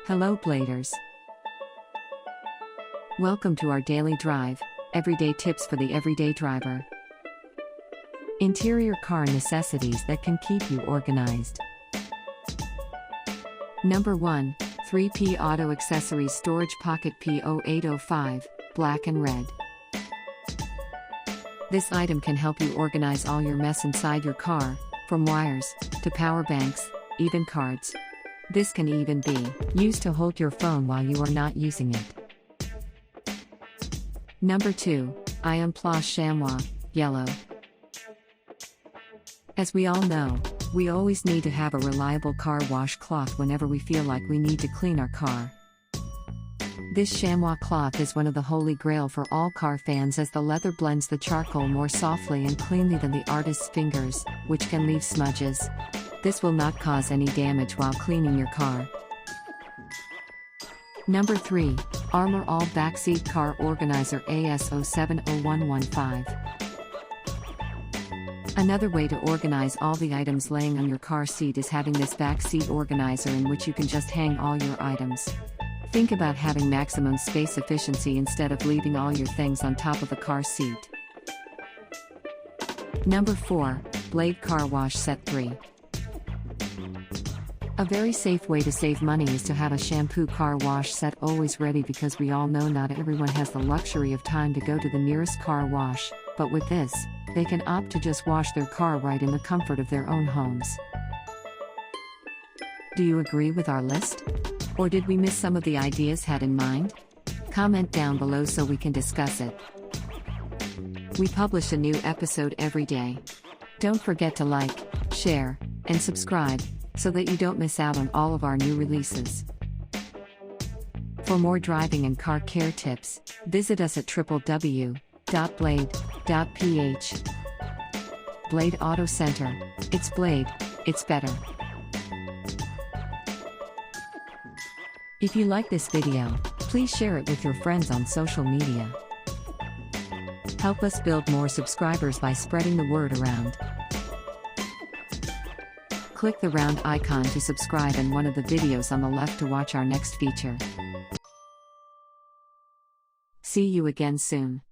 Hello Bladers. Welcome to our daily drive, everyday tips for the everyday driver. Interior car necessities that can keep you organized. Number 1, 3P Auto Accessories Storage Pocket P0805, black and red. This item can help you organize all your mess inside your car, from wires, to power banks, even cards. This can even be used to hold your phone while you are not using it. Number 2, Ion Plus Chamois, yellow. As we all know, we always need to have a reliable car wash cloth whenever we feel like we need to clean our car. This chamois cloth is one of the holy grail for all car fans, as the leather blends the charcoal more softly and cleanly than the artist's fingers, which can leave smudges. This will not cause any damage while cleaning your car. Number 3, Armor All Backseat Car Organizer AS070115. Another way to organize all the items laying on your car seat is having this back seat organizer, in which you can just hang all your items. Think about having maximum space efficiency instead of leaving all your things on top of the car seat. Number 4, Blade Car Wash Set 3. A very safe way to save money is to have a shampoo car wash set always ready, because we all know not everyone has the luxury of time to go to the nearest car wash, but with this, they can opt to just wash their car right in the comfort of their own homes. Do you agree with our list? Or did we miss some of the ideas had in mind? Comment down below so we can discuss it. We publish a new episode every day. Don't forget to like, share, and subscribe, so that you don't miss out on all of our new releases. For more driving and car care tips, visit us at www.blade.ph. Blade Auto Center. It's Blade, it's better. If you like this video, please share it with your friends on social media. Help us build more subscribers by spreading the word around. Click the round icon to subscribe and one of the videos on the left to watch our next feature. See you again soon.